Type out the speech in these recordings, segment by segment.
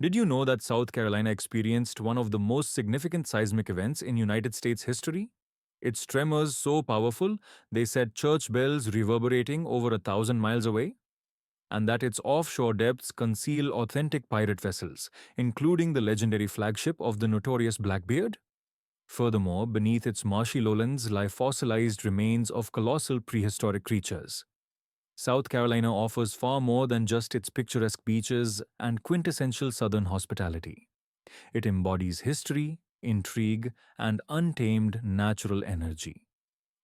Did you know that South Carolina experienced one of the most significant seismic events in United States history? Its tremors so powerful they set church bells reverberating over 1,000 miles away, and that its offshore depths conceal authentic pirate vessels, including the legendary flagship of the notorious Blackbeard. Furthermore, beneath its marshy lowlands lie fossilized remains of colossal prehistoric creatures. South Carolina offers far more than just its picturesque beaches and quintessential southern hospitality. It embodies history, intrigue, and untamed natural energy.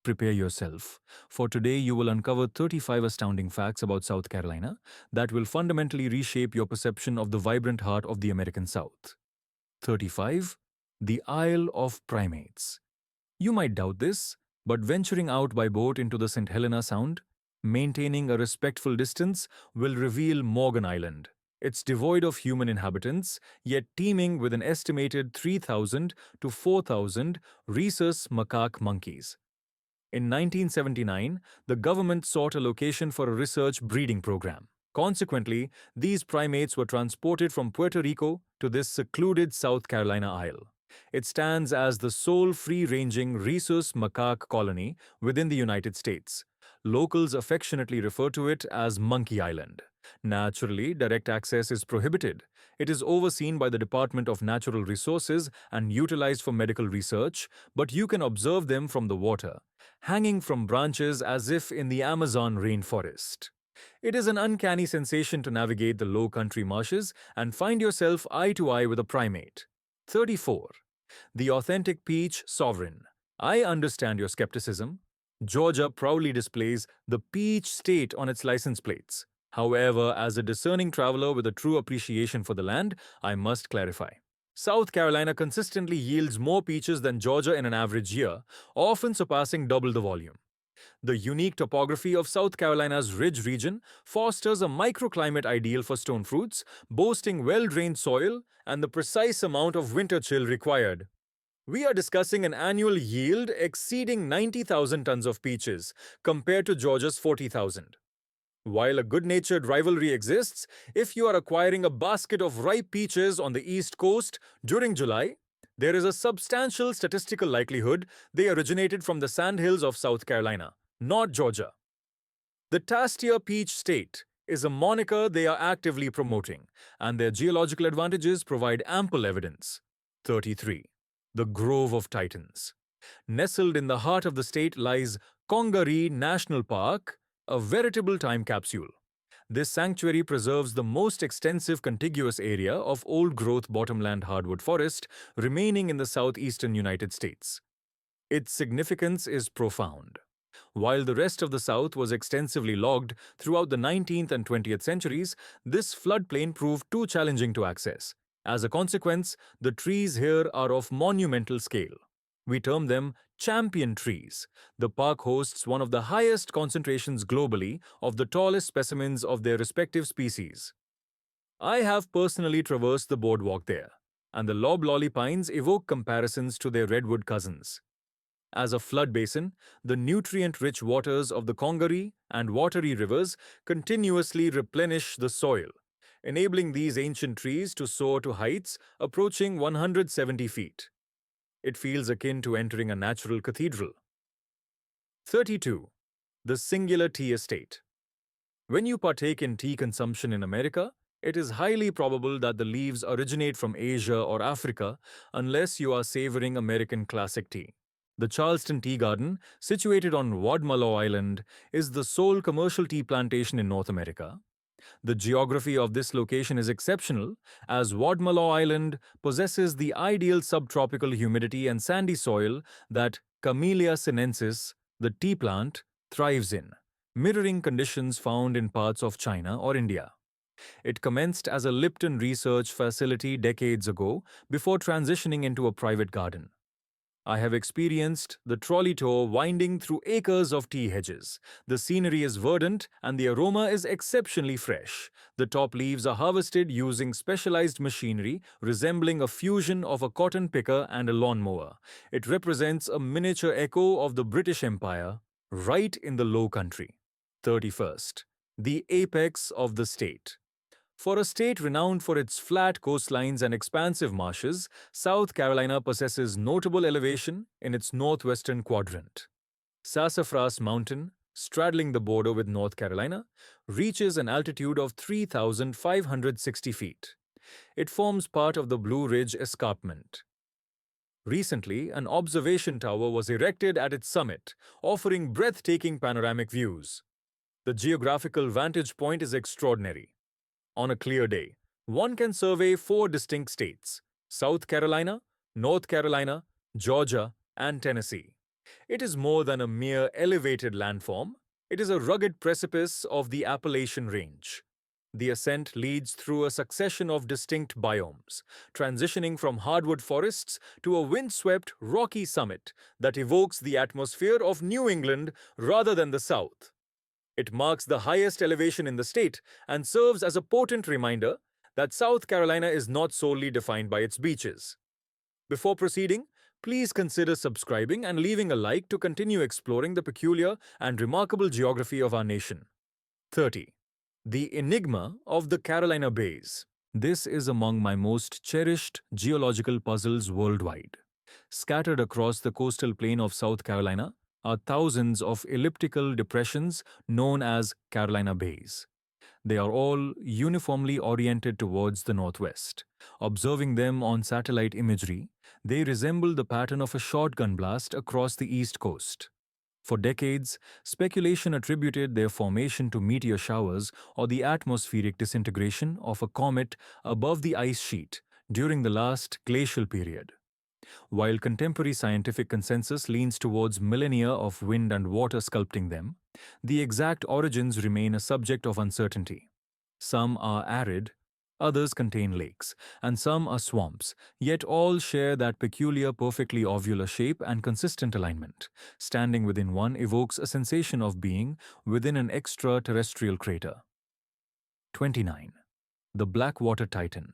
Prepare yourself, for today you will uncover 35 astounding facts about South Carolina that will fundamentally reshape your perception of the vibrant heart of the American South. 35. The Isle of Primates. You might doubt this, but venturing out by boat into the St. Helena Sound, maintaining a respectful distance, will reveal Morgan Island. It's devoid of human inhabitants, yet teeming with an estimated 3,000 to 4,000 rhesus macaque monkeys. In 1979, the government sought a location for a research breeding program. Consequently, these primates were transported from Puerto Rico to this secluded South Carolina isle. It stands as the sole free-ranging rhesus macaque colony within the United States. Locals affectionately refer to it as Monkey Island. Naturally, direct access is prohibited. It is overseen by the Department of Natural Resources and utilized for medical research, but you can observe them from the water, hanging from branches as if in the Amazon rainforest. It is an uncanny sensation to navigate the low country marshes and find yourself eye to eye with a primate. 34. The authentic peach sovereign. I understand your skepticism. Georgia proudly displays the peach state on its license plates. However, as a discerning traveler with a true appreciation for the land, I must clarify. South Carolina consistently yields more peaches than Georgia in an average year, often surpassing double the volume. The unique topography of South Carolina's ridge region fosters a microclimate ideal for stone fruits, boasting well-drained soil and the precise amount of winter chill required. We are discussing an annual yield exceeding 90,000 tons of peaches, compared to Georgia's 40,000. While a good-natured rivalry exists, if you are acquiring a basket of ripe peaches on the East Coast during July, there is a substantial statistical likelihood they originated from the sandhills of South Carolina, not Georgia. The Tastia Peach State is a moniker they are actively promoting, and their geological advantages provide ample evidence. 33. The Grove of Titans. Nestled in the heart of the state lies Congaree National Park, a veritable time capsule. This sanctuary preserves the most extensive contiguous area of old-growth bottomland hardwood forest remaining in the southeastern United States. Its significance is profound. While the rest of the South was extensively logged throughout the 19th and 20th centuries, this floodplain proved too challenging to access. As a consequence, the trees here are of monumental scale. We term them champion trees. The park hosts one of the highest concentrations globally of the tallest specimens of their respective species. I have personally traversed the boardwalk there, and the loblolly pines evoke comparisons to their redwood cousins. As a flood basin, the nutrient-rich waters of the Congaree and Wateree rivers continuously replenish the soil, enabling these ancient trees to soar to heights approaching 170 feet. It feels akin to entering a natural cathedral. 32. The Singular Tea Estate. When you partake in tea consumption in America, it is highly probable that the leaves originate from Asia or Africa unless you are savoring American classic tea. The Charleston Tea Garden, situated on Wadmalaw Island, is the sole commercial tea plantation in North America. The geography of this location is exceptional, as Wadmalaw Island possesses the ideal subtropical humidity and sandy soil that Camellia sinensis, the tea plant, thrives in, mirroring conditions found in parts of China or India. It commenced as a Lipton research facility decades ago before transitioning into a private garden. I have experienced the trolley tour winding through acres of tea hedges. The scenery is verdant and the aroma is exceptionally fresh. The top leaves are harvested using specialized machinery resembling a fusion of a cotton picker and a lawnmower. It represents a miniature echo of the British Empire, right in the Low Country. 31st. The apex of the state. For a state renowned for its flat coastlines and expansive marshes, South Carolina possesses notable elevation in its northwestern quadrant. Sassafras Mountain, straddling the border with North Carolina, reaches an altitude of 3,560 feet. It forms part of the Blue Ridge Escarpment. Recently, an observation tower was erected at its summit, offering breathtaking panoramic views. The geographical vantage point is extraordinary. On a clear day, one can survey four distinct states: South Carolina, North Carolina, Georgia, and Tennessee. It is more than a mere elevated landform, it is a rugged precipice of the Appalachian Range. The ascent leads through a succession of distinct biomes, transitioning from hardwood forests to a windswept, rocky summit that evokes the atmosphere of New England rather than the South. It marks the highest elevation in the state and serves as a potent reminder that South Carolina is not solely defined by its beaches. Before proceeding, please consider subscribing and leaving a like to continue exploring the peculiar and remarkable geography of our nation. 30. The Enigma of the Carolina Bays. This is among my most cherished geological puzzles worldwide. Scattered across the coastal plain of South Carolina are thousands of elliptical depressions known as Carolina Bays. They are all uniformly oriented towards the northwest. Observing them on satellite imagery, they resemble the pattern of a shotgun blast across the east coast. For decades, speculation attributed their formation to meteor showers or the atmospheric disintegration of a comet above the ice sheet during the last glacial period. While contemporary scientific consensus leans towards millennia of wind and water sculpting them, the exact origins remain a subject of uncertainty. Some are arid, others contain lakes, and some are swamps, yet all share that peculiar perfectly ovular shape and consistent alignment. Standing within one evokes a sensation of being within an extraterrestrial crater. 29. The Blackwater Titan.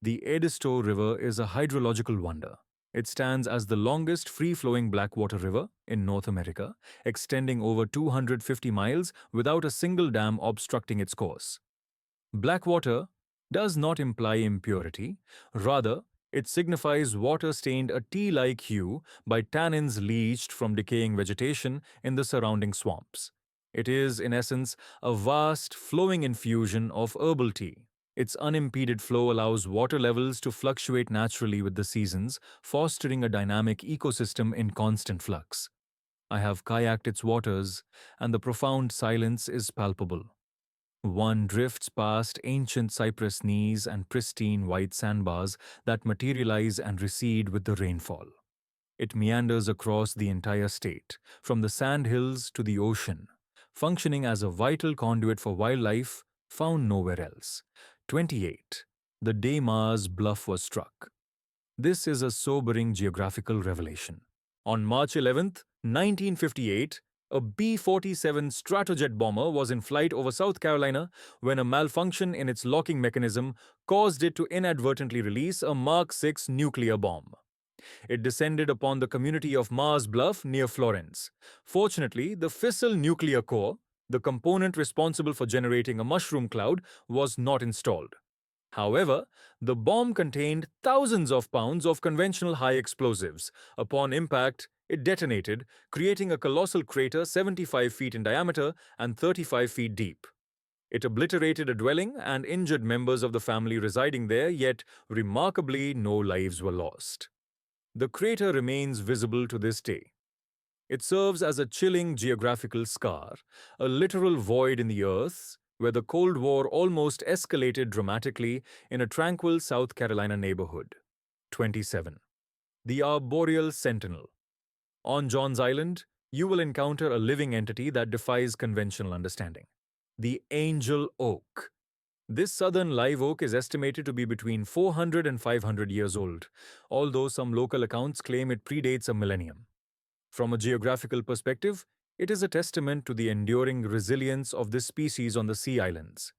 The Edisto River is a hydrological wonder. It stands as the longest free-flowing Blackwater River in North America, extending over 250 miles without a single dam obstructing its course. Blackwater does not imply impurity, rather, it signifies water stained a tea-like hue by tannins leached from decaying vegetation in the surrounding swamps. It is, in essence, a vast, flowing infusion of herbal tea. Its unimpeded flow allows water levels to fluctuate naturally with the seasons, fostering a dynamic ecosystem in constant flux. I have kayaked its waters, and the profound silence is palpable. One drifts past ancient cypress knees and pristine white sandbars that materialize and recede with the rainfall. It meanders across the entire state, from the sandhills to the ocean, functioning as a vital conduit for wildlife found nowhere else. 28. The day Mars Bluff was struck. This is a sobering geographical revelation. On March 11, 1958, a B-47 Stratojet bomber was in flight over South Carolina when a malfunction in its locking mechanism caused it to inadvertently release a Mark 6 nuclear bomb. It descended upon the community of Mars Bluff near Florence. Fortunately, the fissile nuclear core, the component responsible for generating a mushroom cloud, was not installed. However, the bomb contained thousands of pounds of conventional high explosives. Upon impact, it detonated, creating a colossal crater 75 feet in diameter and 35 feet deep. It obliterated a dwelling and injured members of the family residing there, yet, remarkably, no lives were lost. The crater remains visible to this day. It serves as a chilling geographical scar, a literal void in the earth, where the Cold War almost escalated dramatically in a tranquil South Carolina neighborhood. 27. The Arboreal Sentinel. On Johns Island, you will encounter a living entity that defies conventional understanding: the angel oak. This southern live oak is estimated to be between 400 and 500 years old, although some local accounts claim it predates a millennium. From a geographical perspective, it is a testament to the enduring resilience of this species on the Sea Islands.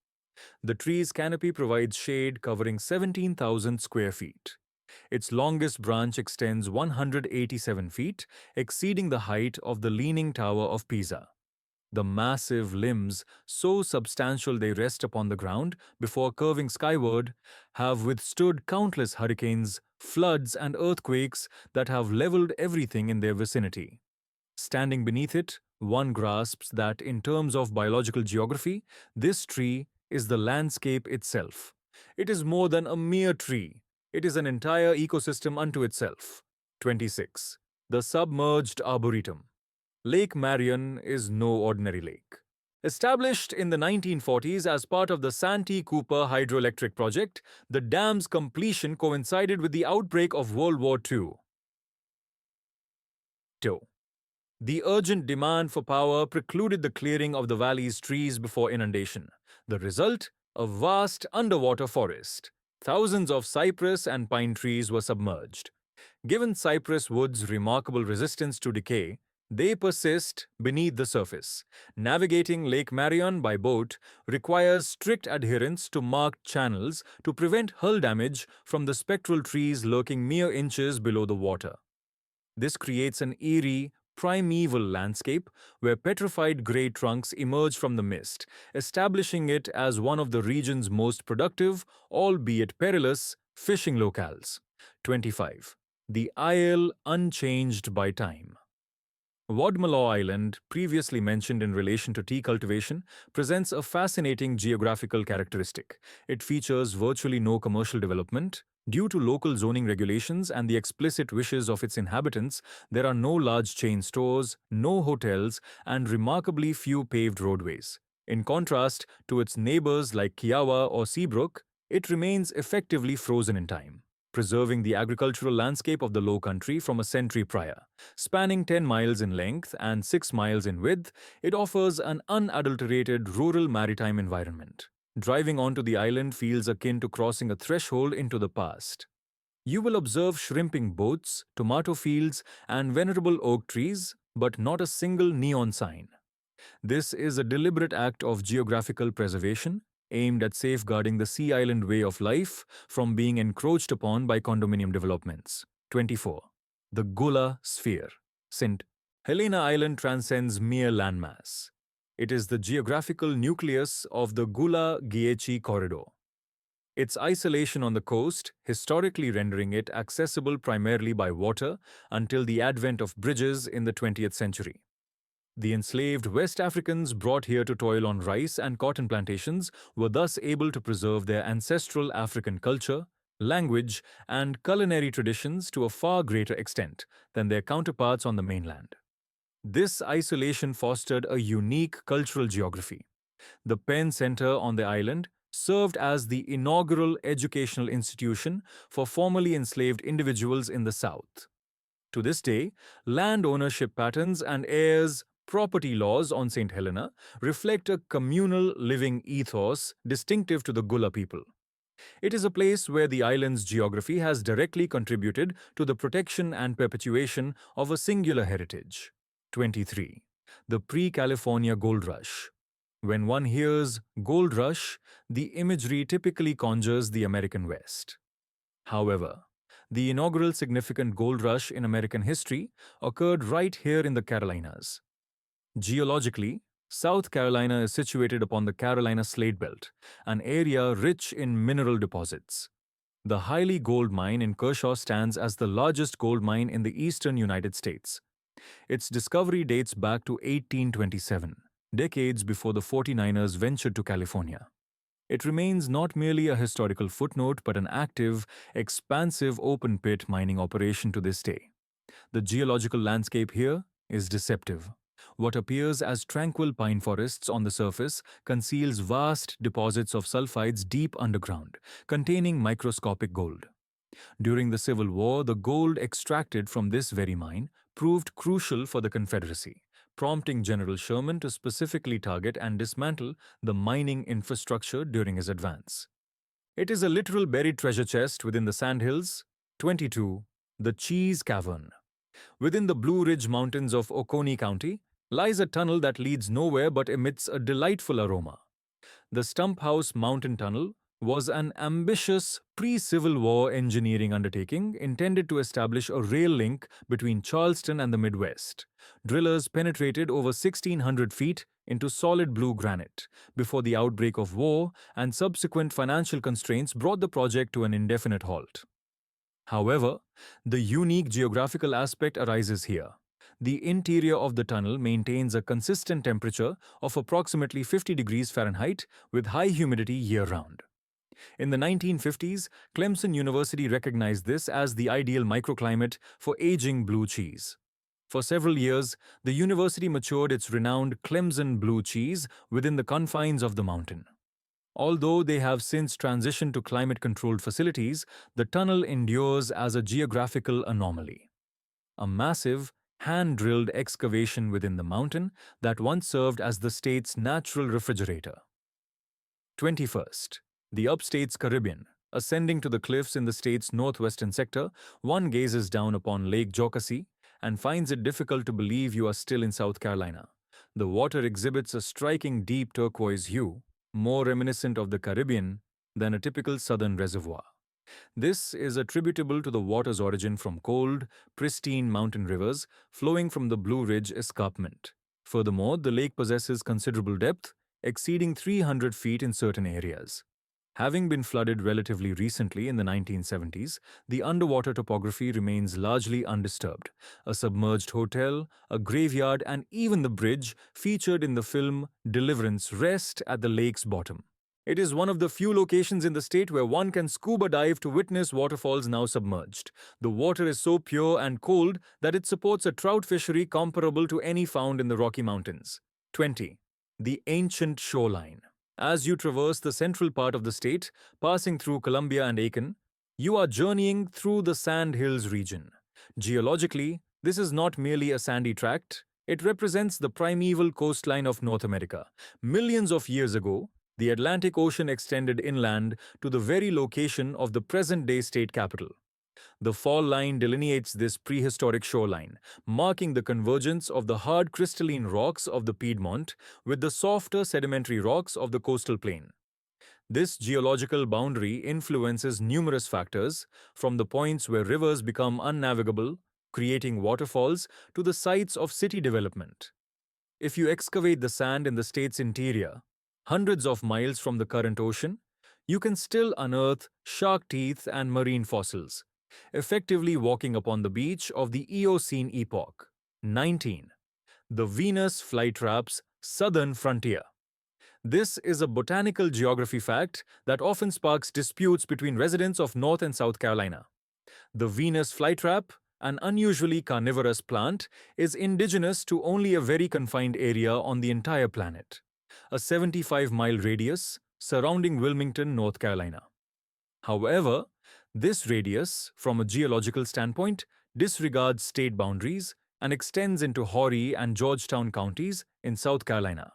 The tree's canopy provides shade covering 17,000 square feet. Its longest branch extends 187 feet, exceeding the height of the Leaning Tower of Pisa. The massive limbs, so substantial they rest upon the ground before curving skyward, have withstood countless hurricanes, floods, and earthquakes that have leveled everything in their vicinity. Standing beneath it, one grasps that in terms of biological geography, this tree is the landscape itself. It is more than a mere tree, it is an entire ecosystem unto itself. 26. The submerged arboretum. Lake Marion is no ordinary lake. Established in the 1940s as part of the Santee Cooper hydroelectric project, the dam's completion coincided with the outbreak of World War II. 2. The urgent demand for power precluded the clearing of the valley's trees before inundation. The result? A vast underwater forest. Thousands of cypress and pine trees were submerged. Given cypress wood's remarkable resistance to decay, they persist beneath the surface. Navigating Lake Marion by boat requires strict adherence to marked channels to prevent hull damage from the spectral trees lurking mere inches below the water. This creates an eerie, primeval landscape where petrified grey trunks emerge from the mist, establishing it as one of the region's most productive, albeit perilous, fishing locales. 25. The Isle unchanged by time. Wadmalaw Island, previously mentioned in relation to tea cultivation, presents a fascinating geographical characteristic. It features virtually no commercial development. Due to local zoning regulations and the explicit wishes of its inhabitants, there are no large chain stores, no hotels, and remarkably few paved roadways. In contrast to its neighbors like Kiowa or Seabrook, it remains effectively frozen in time, preserving the agricultural landscape of the Low Country from a century prior. Spanning 10 miles in length and 6 miles in width, it offers an unadulterated rural maritime environment. Driving onto the island feels akin to crossing a threshold into the past. You will observe shrimping boats, tomato fields, and venerable oak trees, but not a single neon sign. This is a deliberate act of geographical preservation, aimed at safeguarding the sea island way of life from being encroached upon by condominium developments. 24. The Gula Sphere. St. Helena Island transcends mere landmass. It is the geographical nucleus of the Gula-Giechi corridor. Its isolation on the coast, historically rendering it accessible primarily by water until the advent of bridges in the 20th century. The enslaved West Africans brought here to toil on rice and cotton plantations were thus able to preserve their ancestral African culture, language, and culinary traditions to a far greater extent than their counterparts on the mainland. This isolation fostered a unique cultural geography. The Penn Center on the island served as the inaugural educational institution for formerly enslaved individuals in the South. To this day, land ownership patterns and heirs' property laws on St. Helena reflect a communal living ethos distinctive to the Gula people. It is a place where the island's geography has directly contributed to the protection and perpetuation of a singular heritage. 23. The pre-California gold rush. When one hears gold rush, the imagery typically conjures the American West. However, the inaugural significant gold rush in American history occurred right here in the Carolinas. Geologically, South Carolina is situated upon the Carolina Slate Belt, an area rich in mineral deposits. The Hiley Gold Mine in Kershaw stands as the largest gold mine in the eastern United States. Its discovery dates back to 1827, decades before the 49ers ventured to California. It remains not merely a historical footnote but an active, expansive open-pit mining operation to this day. The geological landscape here is deceptive. What appears as tranquil pine forests on the surface conceals vast deposits of sulfides deep underground, containing microscopic gold. During the Civil War, the gold extracted from this very mine proved crucial for the Confederacy, prompting General Sherman to specifically target and dismantle the mining infrastructure during his advance. It is a literal buried treasure chest within the sandhills. 22. The Cheese Cavern. Within the Blue Ridge Mountains of Oconee County lies a tunnel that leads nowhere but emits a delightful aroma. The Stump House Mountain Tunnel, was an ambitious pre-Civil War engineering undertaking intended to establish a rail link between Charleston and the Midwest. Drillers penetrated over 1,600 feet into solid blue granite before the outbreak of war and subsequent financial constraints brought the project to an indefinite halt. However, the unique geographical aspect arises here. The interior of the tunnel maintains a consistent temperature of approximately 50 degrees Fahrenheit with high humidity year-round. In the 1950s, Clemson University recognized this as the ideal microclimate for aging blue cheese. For several years, the university matured its renowned Clemson blue cheese within the confines of the mountain. Although they have since transitioned to climate-controlled facilities, the tunnel endures as a geographical anomaly. A massive, hand-drilled excavation within the mountain that once served as the state's natural refrigerator. 21st. The upstate's Caribbean. Ascending to the cliffs in the state's northwestern sector, one gazes down upon Lake Jocassee and finds it difficult to believe you are still in South Carolina. The water exhibits a striking deep turquoise hue, more reminiscent of the Caribbean than a typical southern reservoir. This is attributable to the water's origin from cold, pristine mountain rivers flowing from the Blue Ridge Escarpment. Furthermore, the lake possesses considerable depth, exceeding 300 feet in certain areas. Having been flooded relatively recently in the 1970s, the underwater topography remains largely undisturbed. A submerged hotel, a graveyard, and even the bridge featured in the film Deliverance rest at the lake's bottom. It is one of the few locations in the state where one can scuba dive to witness waterfalls now submerged. The water is so pure and cold that it supports a trout fishery comparable to any found in the Rocky Mountains. 20. The ancient shoreline. As you traverse the central part of the state, passing through Columbia and Aiken, you are journeying through the Sand Hills region. Geologically, this is not merely a sandy tract, it represents the primeval coastline of North America. Millions of years ago, the Atlantic Ocean extended inland to the very location of the present-day state capital. The fall line delineates this prehistoric shoreline, marking the convergence of the hard crystalline rocks of the Piedmont with the softer sedimentary rocks of the coastal plain. This geological boundary influences numerous factors, from the points where rivers become unnavigable, creating waterfalls, to the sites of city development. If you excavate the sand in the state's interior, hundreds of miles from the current ocean, you can still unearth shark teeth and marine fossils, effectively walking upon the beach of the Eocene epoch. 19. The Venus flytrap's southern frontier. This is a botanical geography fact that often sparks disputes between residents of North and South Carolina. The Venus flytrap, an unusually carnivorous plant, is indigenous to only a very confined area on the entire planet, a 75-mile radius surrounding Wilmington, North Carolina. However, this radius, from a geological standpoint, disregards state boundaries and extends into Horry and Georgetown counties in South Carolina.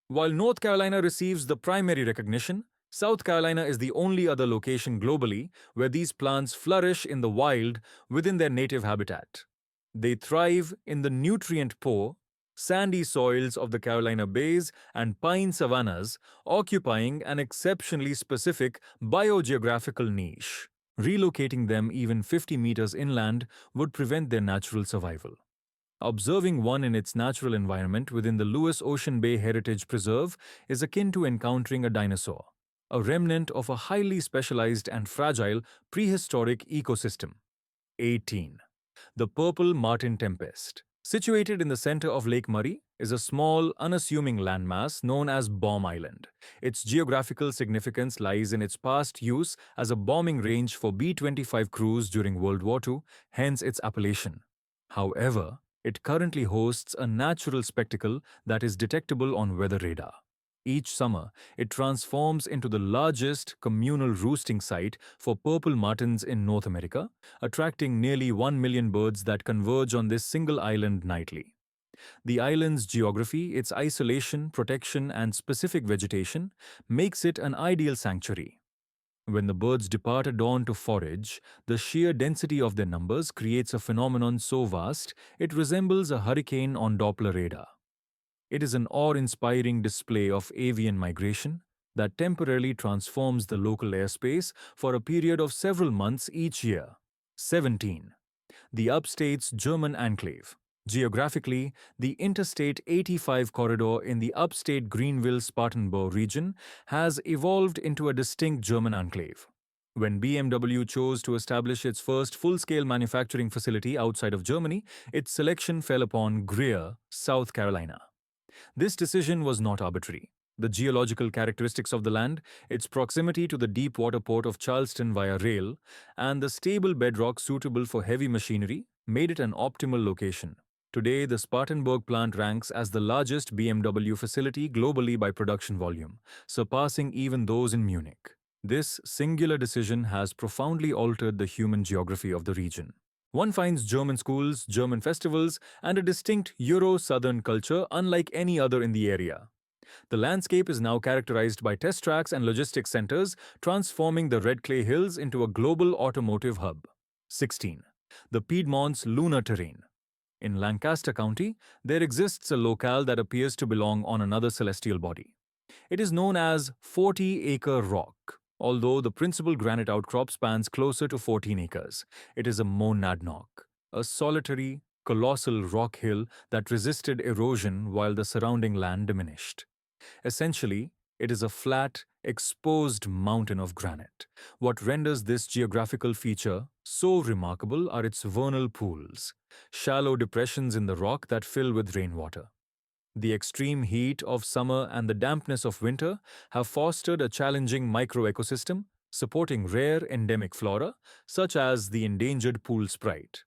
While North Carolina receives the primary recognition, South Carolina is the only other location globally where these plants flourish in the wild within their native habitat. They thrive in the nutrient-poor, sandy soils of the Carolina Bays and pine savannas, occupying an exceptionally specific biogeographical niche. Relocating them even 50 meters inland would prevent their natural survival. Observing one in its natural environment within the Lewis Ocean Bay Heritage Preserve is akin to encountering a dinosaur, a remnant of a highly specialized and fragile prehistoric ecosystem. 18. The Purple Martin Tempest. Situated in the center of Lake Murray is a small, unassuming landmass known as Bomb Island. Its geographical significance lies in its past use as a bombing range for B-25 crews during World War II, hence its appellation. However, it currently hosts a natural spectacle that is detectable on weather radar. Each summer, it transforms into the largest communal roosting site for purple martins in North America, attracting nearly 1 million birds that converge on this single island nightly. The island's geography, its isolation, protection, and specific vegetation makes it an ideal sanctuary. When the birds depart at dawn to forage, the sheer density of their numbers creates a phenomenon so vast it resembles a hurricane on Doppler radar. It is an awe-inspiring display of avian migration, that temporarily transforms the local airspace for a period of several months each year. 17. The upstate's German enclave. Geographically, the Interstate 85 corridor in the upstate Greenville-Spartanburg region has evolved into a distinct German enclave. When BMW chose to establish its first full-scale manufacturing facility outside of Germany, its selection fell upon Greer, South Carolina. This decision was not arbitrary. The geological characteristics of the land, its proximity to the deep water port of Charleston via rail, and the stable bedrock suitable for heavy machinery made it an optimal location. Today, the Spartanburg plant ranks as the largest BMW facility globally by production volume, surpassing even those in Munich. This singular decision has profoundly altered the human geography of the region. One finds German schools, German festivals, and a distinct Euro-Southern culture unlike any other in the area. The landscape is now characterized by test tracks and logistics centers, transforming the Red Clay Hills into a global automotive hub. 16. The Piedmont's lunar terrain. In Lancaster County, there exists a locale that appears to belong on another celestial body. It is known as 40-acre rock. Although the principal granite outcrop spans closer to 14 acres, it is a monadnock, a solitary, colossal rock hill that resisted erosion while the surrounding land diminished. Essentially, it is a flat, exposed mountain of granite. What renders this geographical feature so remarkable are its vernal pools, shallow depressions in the rock that fill with rainwater. The extreme heat of summer and the dampness of winter have fostered a challenging microecosystem, supporting rare endemic flora, such as the endangered pool sprite.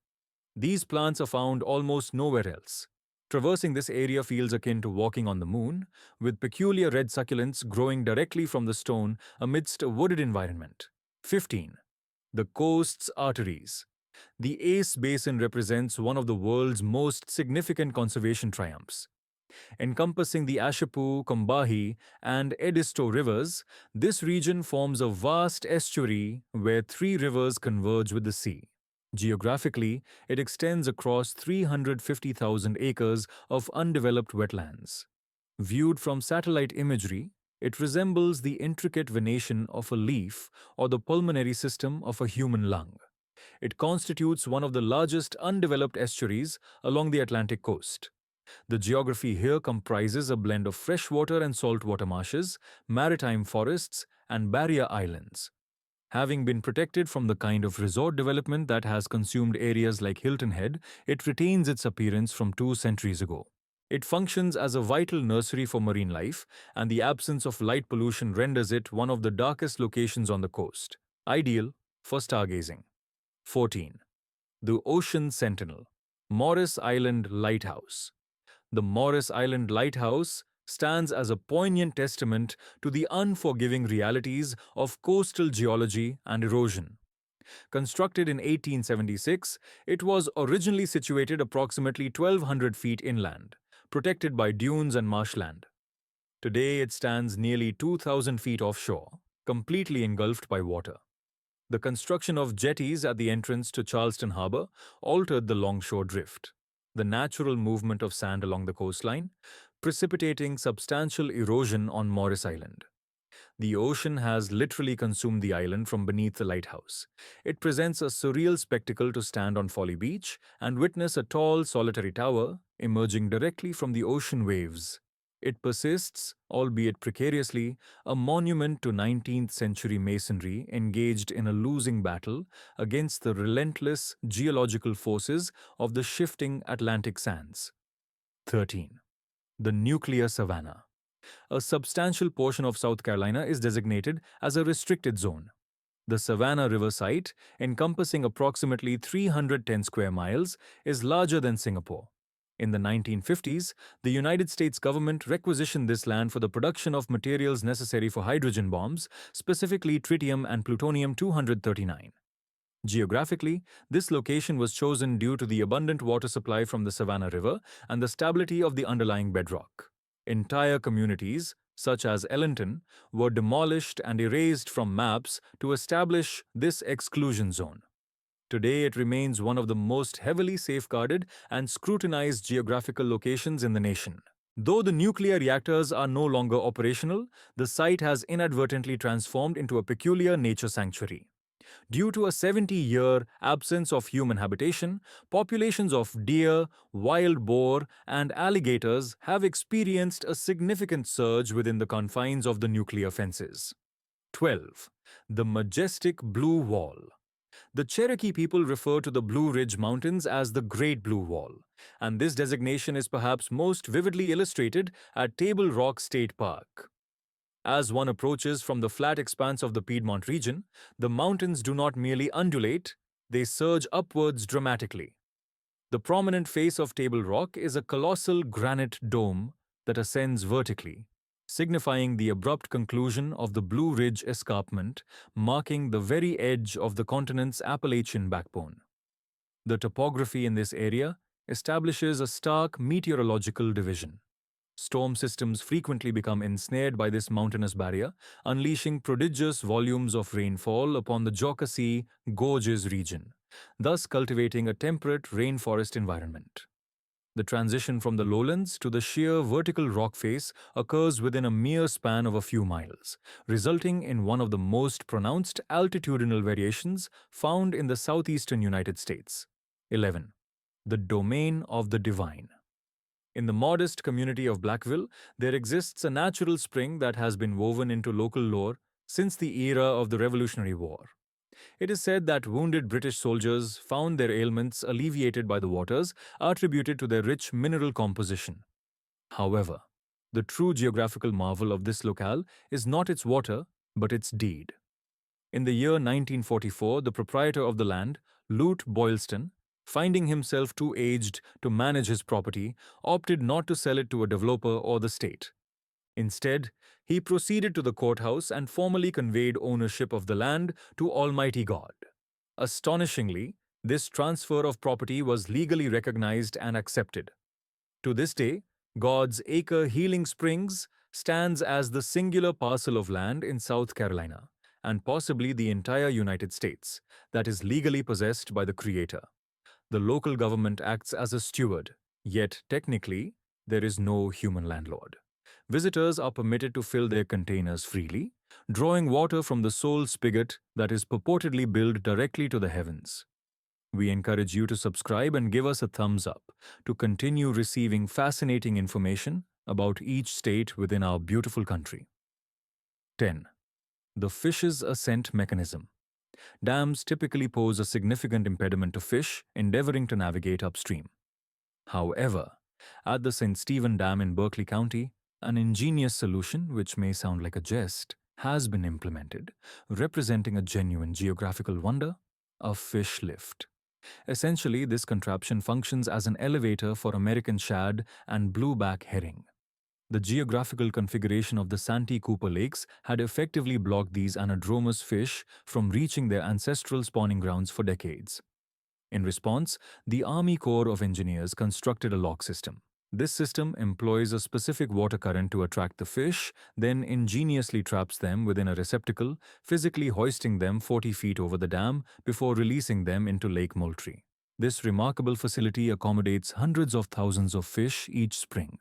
These plants are found almost nowhere else. Traversing this area feels akin to walking on the moon, with peculiar red succulents growing directly from the stone amidst a wooded environment. 15. The coast's arteries. The Ace Basin represents one of the world's most significant conservation triumphs. Encompassing the Ashepoo, Combahee, and Edisto rivers, this region forms a vast estuary where three rivers converge with the sea. Geographically, it extends across 350,000 acres of undeveloped wetlands. Viewed from satellite imagery, it resembles the intricate venation of a leaf or the pulmonary system of a human lung. It constitutes one of the largest undeveloped estuaries along the Atlantic coast. The geography here comprises a blend of freshwater and saltwater marshes, maritime forests, and barrier islands. Having been protected from the kind of resort development that has consumed areas like Hilton Head, it retains its appearance from 2 centuries ago. It functions as a vital nursery for marine life, and the absence of light pollution renders it one of the darkest locations on the coast, ideal for stargazing. 14. The Ocean Sentinel, Morris Island Lighthouse. The Morris Island Lighthouse stands as a poignant testament to the unforgiving realities of coastal geology and erosion. Constructed in 1876, it was originally situated approximately 1,200 feet inland, protected by dunes and marshland. Today it stands nearly 2,000 feet offshore, completely engulfed by water. The construction of jetties at the entrance to Charleston Harbor altered the longshore drift. The natural movement of sand along the coastline, precipitating substantial erosion on Morris Island. The ocean has literally consumed the island from beneath the lighthouse. It presents a surreal spectacle to stand on Folly Beach and witness a tall, solitary tower emerging directly from the ocean waves. It persists, albeit precariously, a monument to 19th century masonry engaged in a losing battle against the relentless geological forces of the shifting Atlantic sands. 13. The nuclear savanna. A substantial portion of South Carolina is designated as a restricted zone. The Savannah River site, encompassing approximately 310 square miles, is larger than Singapore. In the 1950s, the United States government requisitioned this land for the production of materials necessary for hydrogen bombs, specifically tritium and plutonium-239. Geographically, this location was chosen due to the abundant water supply from the Savannah River and the stability of the underlying bedrock. Entire communities, such as Ellington, were demolished and erased from maps to establish this exclusion zone. Today, it remains one of the most heavily safeguarded and scrutinized geographical locations in the nation. Though the nuclear reactors are no longer operational, the site has inadvertently transformed into a peculiar nature sanctuary. Due to a 70-year absence of human habitation, populations of deer, wild boar, and alligators have experienced a significant surge within the confines of the nuclear fences. 12. The majestic Blue Wall. The Cherokee people refer to the Blue Ridge Mountains as the Great Blue Wall, and this designation is perhaps most vividly illustrated at Table Rock State Park. As one approaches from the flat expanse of the Piedmont region, the mountains do not merely undulate, they surge upwards dramatically. The prominent face of Table Rock is a colossal granite dome that ascends vertically, signifying the abrupt conclusion of the Blue Ridge Escarpment, marking the very edge of the continent's Appalachian backbone. The topography in this area establishes a stark meteorological division. Storm systems frequently become ensnared by this mountainous barrier, unleashing prodigious volumes of rainfall upon the Jocassee Gorges region, thus cultivating a temperate rainforest environment. The transition from the lowlands to the sheer vertical rock face occurs within a mere span of a few miles, resulting in one of the most pronounced altitudinal variations found in the southeastern United States. 11. The Domain of the Divine. In the modest community of Blackville, there exists a natural spring that has been woven into local lore since the era of the Revolutionary War. It is said that wounded British soldiers found their ailments alleviated by the waters attributed to their rich mineral composition. However, the true geographical marvel of this locale is not its water, but its deed. In the year 1944, the proprietor of the land, Lute Boylston, finding himself too aged to manage his property, opted not to sell it to a developer or the state. Instead, he proceeded to the courthouse and formally conveyed ownership of the land to Almighty God. Astonishingly, this transfer of property was legally recognized and accepted. To this day, God's Acre Healing Springs stands as the singular parcel of land in South Carolina, and possibly the entire United States, that is legally possessed by the Creator. The local government acts as a steward, yet technically, there is no human landlord. Visitors are permitted to fill their containers freely, drawing water from the sole spigot that is purportedly built directly to the heavens. We encourage you to subscribe and give us a thumbs up to continue receiving fascinating information about each state within our beautiful country. 10. The fish's ascent mechanism. Dams typically pose a significant impediment to fish endeavoring to navigate upstream. However, at the St. Stephen Dam in Berkeley County, an ingenious solution, which may sound like a jest, has been implemented, representing a genuine geographical wonder, a fish lift. Essentially, this contraption functions as an elevator for American shad and blueback herring. The geographical configuration of the Santee Cooper Lakes had effectively blocked these anadromous fish from reaching their ancestral spawning grounds for decades. In response, the Army Corps of Engineers constructed a lock system. This system employs a specific water current to attract the fish, then ingeniously traps them within a receptacle, physically hoisting them 40 feet over the dam before releasing them into Lake Moultrie. This remarkable facility accommodates hundreds of thousands of fish each spring.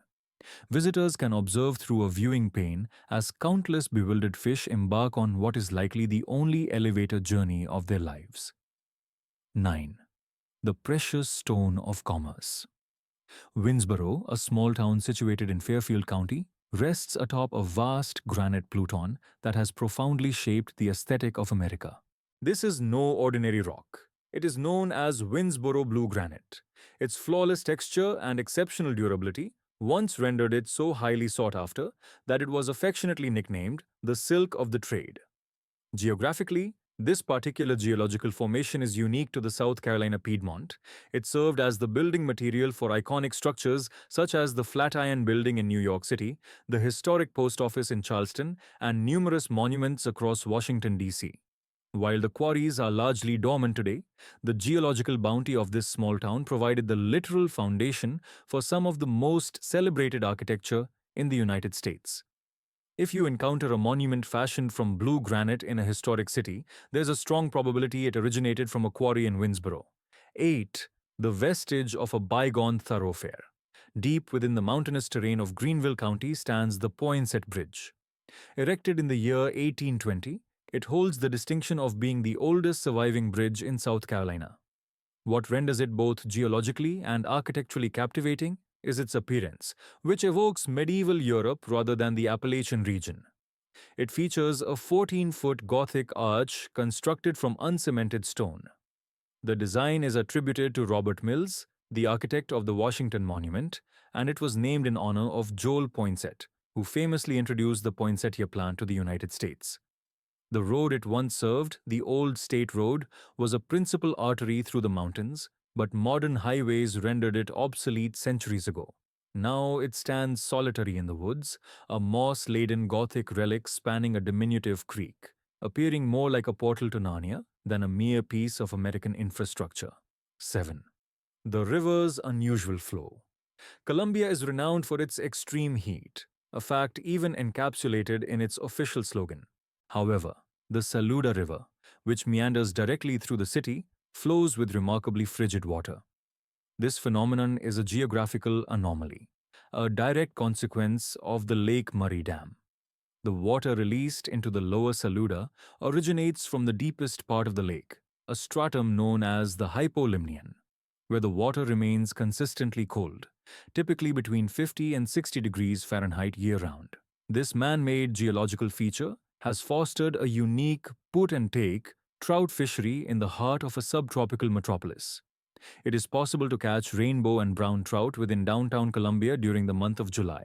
Visitors can observe through a viewing pane as countless bewildered fish embark on what is likely the only elevator journey of their lives. 9. The precious stone of commerce. Winnsboro, a small town situated in Fairfield County, rests atop a vast granite pluton that has profoundly shaped the aesthetic of America. This is no ordinary rock. It is known as Winnsboro blue granite. Its flawless texture and exceptional durability once rendered it so highly sought after that it was affectionately nicknamed the Silk of the Trade. Geographically, this particular geological formation is unique to the South Carolina Piedmont. It served as the building material for iconic structures such as the Flatiron Building in New York City, the historic post office in Charleston, and numerous monuments across Washington, D.C. While the quarries are largely dormant today, the geological bounty of this small town provided the literal foundation for some of the most celebrated architecture in the United States. If you encounter a monument fashioned from blue granite in a historic city, there's a strong probability it originated from a quarry in Winnsboro. 8. The vestige of a bygone thoroughfare. Deep within the mountainous terrain of Greenville County stands the Poinsett Bridge. Erected in the year 1820, it holds the distinction of being the oldest surviving bridge in South Carolina. What renders it both geologically and architecturally captivating is its appearance, which evokes medieval Europe rather than the Appalachian region. It features a 14-foot Gothic arch constructed from uncemented stone. The design is attributed to Robert Mills, the architect of the Washington Monument, and it was named in honor of Joel Poinsett, who famously introduced the poinsettia plant to the United States. The road it once served, the Old State Road, was a principal artery through the mountains, but modern highways rendered it obsolete centuries ago. Now it stands solitary in the woods, a moss-laden Gothic relic spanning a diminutive creek, appearing more like a portal to Narnia than a mere piece of American infrastructure. 7. The river's unusual flow. Columbia is renowned for its extreme heat, a fact even encapsulated in its official slogan. However, the Saluda River, which meanders directly through the city, flows with remarkably frigid water. This phenomenon is a geographical anomaly, a direct consequence of the Lake Murray Dam. The water released into the lower Saluda originates from the deepest part of the lake, a stratum known as the hypolimnion, where the water remains consistently cold, typically between 50 and 60 degrees Fahrenheit year-round. This man-made geological feature has fostered a unique put-and-take trout fishery in the heart of a subtropical metropolis. It is possible to catch rainbow and brown trout within downtown Columbia during the month of July.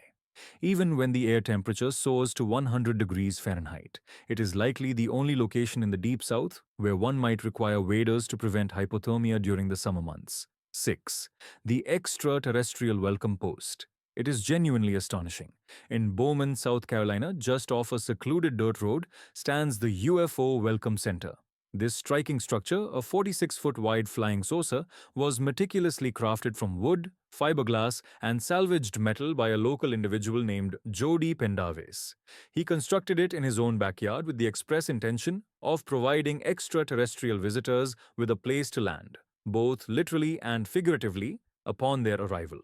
Even when the air temperature soars to 100 degrees Fahrenheit, it is likely the only location in the deep south where one might require waders to prevent hypothermia during the summer months. 6. The extraterrestrial welcome post. It is genuinely astonishing. In Bowman, South Carolina, just off a secluded dirt road, stands the UFO Welcome Center. This striking structure, a 46-foot wide flying saucer, was meticulously crafted from wood, fiberglass, and salvaged metal by a local individual named Jody Pendavis. He constructed it in his own backyard with the express intention of providing extraterrestrial visitors with a place to land, both literally and figuratively, upon their arrival.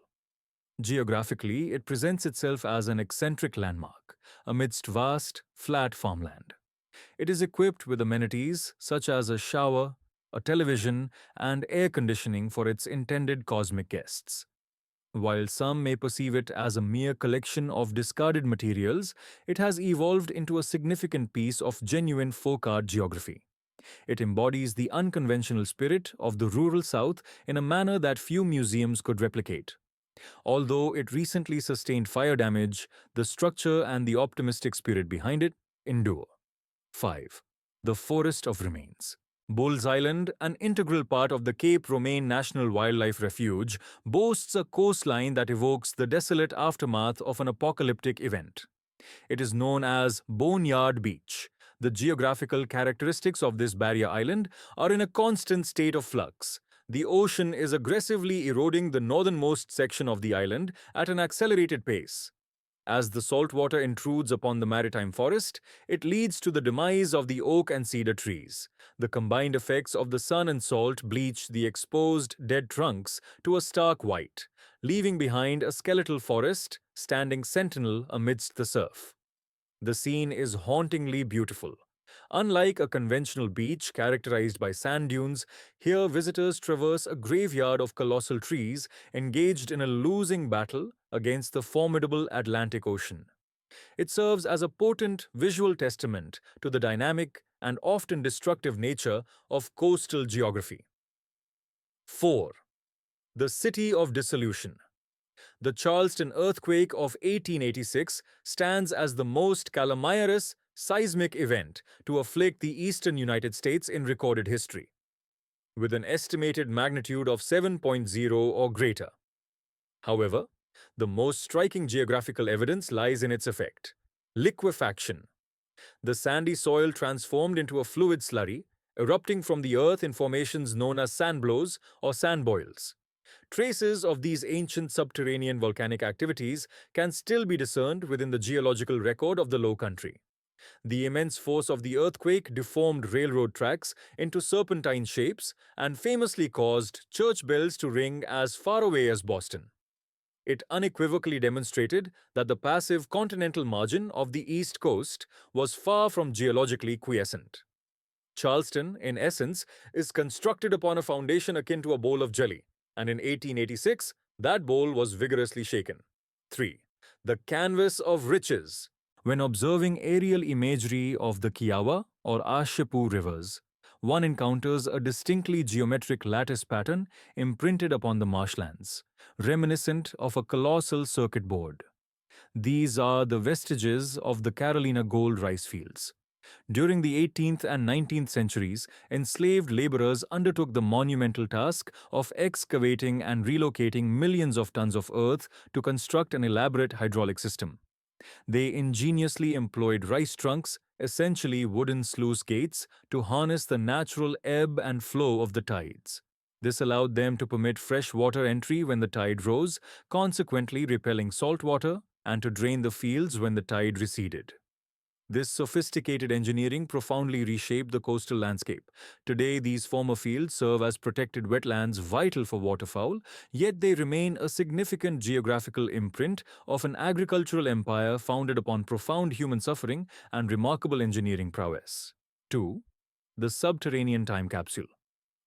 Geographically, it presents itself as an eccentric landmark amidst vast, flat farmland. It is equipped with amenities such as a shower, a television, and air conditioning for its intended cosmic guests. While some may perceive it as a mere collection of discarded materials, it has evolved into a significant piece of genuine folk art geography. It embodies the unconventional spirit of the rural South in a manner that few museums could replicate. Although it recently sustained fire damage, the structure and the optimistic spirit behind it endure. 5. The Forest of Remains. Bull's Island, an integral part of the Cape Romaine National Wildlife Refuge, boasts a coastline that evokes the desolate aftermath of an apocalyptic event. It is known as Boneyard Beach. The geographical characteristics of this barrier island are in a constant state of flux. The ocean is aggressively eroding the northernmost section of the island at an accelerated pace. As the salt water intrudes upon the maritime forest, it leads to the demise of the oak and cedar trees. The combined effects of the sun and salt bleach the exposed, dead trunks to a stark white, leaving behind a skeletal forest standing sentinel amidst the surf. The scene is hauntingly beautiful. Unlike a conventional beach characterized by sand dunes, here visitors traverse a graveyard of colossal trees engaged in a losing battle against the formidable Atlantic Ocean. It serves as a potent visual testament to the dynamic and often destructive nature of coastal geography. 4. The City of Dissolution. The Charleston earthquake of 1886 stands as the most calamitous seismic event to afflict the eastern United States in recorded history, with an estimated magnitude of 7.0 or greater. However, the most striking geographical evidence lies in its effect: liquefaction. The sandy soil transformed into a fluid slurry, erupting from the earth in formations known as sandblows or sand boils. Traces of these ancient subterranean volcanic activities can still be discerned within the geological record of the Low Country. The immense force of the earthquake deformed railroad tracks into serpentine shapes and famously caused church bells to ring as far away as Boston. It unequivocally demonstrated that the passive continental margin of the east coast was far from geologically quiescent. Charleston, in essence, is constructed upon a foundation akin to a bowl of jelly, and in 1886, that bowl was vigorously shaken. 3. The canvas of riches. When observing aerial imagery of the Kiowa or Ashapu rivers, one encounters a distinctly geometric lattice pattern imprinted upon the marshlands, reminiscent of a colossal circuit board. These are the vestiges of the Carolina gold rice fields. During the 18th and 19th centuries, enslaved laborers undertook the monumental task of excavating and relocating millions of tons of earth to construct an elaborate hydraulic system. They ingeniously employed rice trunks, essentially wooden sluice gates, to harness the natural ebb and flow of the tides. This allowed them to permit fresh water entry when the tide rose, consequently repelling salt water, and to drain the fields when the tide receded. This sophisticated engineering profoundly reshaped the coastal landscape. Today, these former fields serve as protected wetlands vital for waterfowl, yet they remain a significant geographical imprint of an agricultural empire founded upon profound human suffering and remarkable engineering prowess. 2. The subterranean time capsule.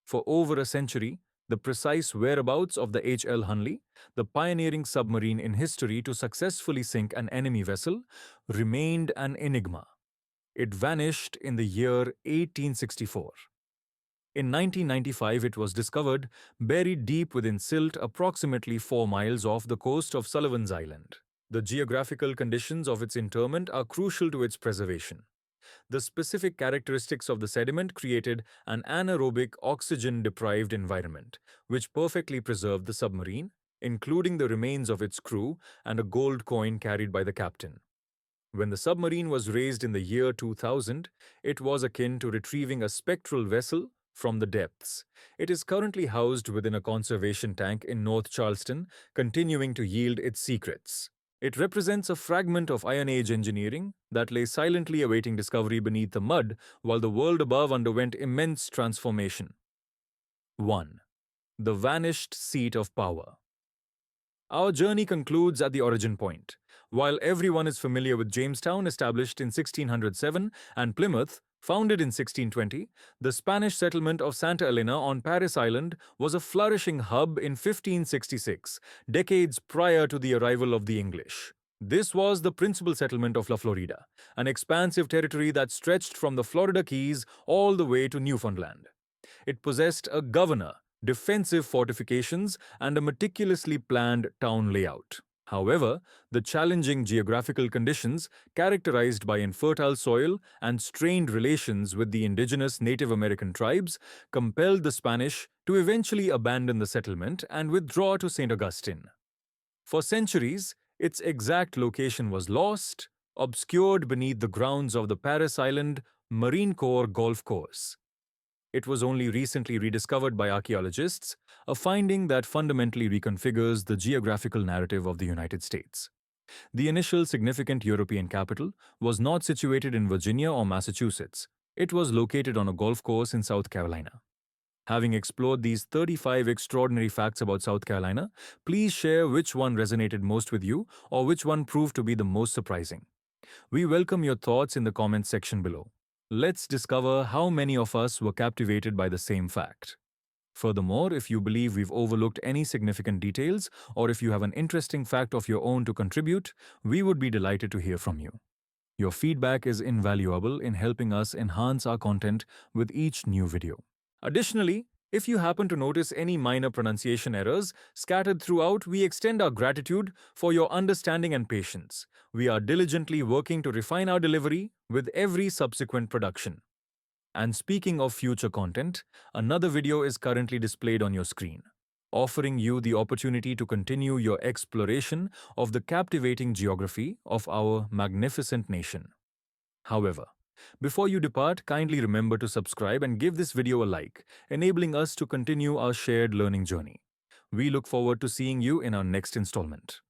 For over a century, the precise whereabouts of the H.L. Hunley, the pioneering submarine in history to successfully sink an enemy vessel, remained an enigma. It vanished in the year 1864. In 1995, it was discovered buried deep within silt approximately 4 miles off the coast of Sullivan's Island. The geographical conditions of its interment are crucial to its preservation. The specific characteristics of the sediment created an anaerobic, oxygen-deprived environment, which perfectly preserved the submarine, including the remains of its crew and a gold coin carried by the captain. When the submarine was raised in the year 2000, it was akin to retrieving a spectral vessel from the depths. It is currently housed within a conservation tank in North Charleston, continuing to yield its secrets. It represents a fragment of Iron Age engineering that lay silently awaiting discovery beneath the mud while the world above underwent immense transformation. 1. The vanished seat of power. Our journey concludes at the origin point. While everyone is familiar with Jamestown, established in 1607, and Plymouth, founded in 1620, the Spanish settlement of Santa Elena on Paris Island was a flourishing hub in 1566, decades prior to the arrival of the English. This was the principal settlement of La Florida, an expansive territory that stretched from the Florida Keys all the way to Newfoundland. It possessed a governor, defensive fortifications, and a meticulously planned town layout. However, the challenging geographical conditions, characterized by infertile soil and strained relations with the indigenous Native American tribes, compelled the Spanish to eventually abandon the settlement and withdraw to St. Augustine. For centuries, its exact location was lost, obscured beneath the grounds of the Paris Island Marine Corps Golf Course. It was only recently rediscovered by archaeologists, a finding that fundamentally reconfigures the geographical narrative of the United States. The initial significant European capital was not situated in Virginia or Massachusetts. It was located on a golf course in South Carolina. Having explored these 35 extraordinary facts about South Carolina, please share which one resonated most with you or which one proved to be the most surprising. We welcome your thoughts in the comments section below. Let's discover how many of us were captivated by the same fact. Furthermore, if you believe we've overlooked any significant details, or if you have an interesting fact of your own to contribute, we would be delighted to hear from you. Your feedback is invaluable in helping us enhance our content with each new video. Additionally, if you happen to notice any minor pronunciation errors scattered throughout, we extend our gratitude for your understanding and patience. We are diligently working to refine our delivery with every subsequent production. And speaking of future content, another video is currently displayed on your screen, offering you the opportunity to continue your exploration of the captivating geography of our magnificent nation. However, before you depart, kindly remember to subscribe and give this video a like, enabling us to continue our shared learning journey. We look forward to seeing you in our next installment.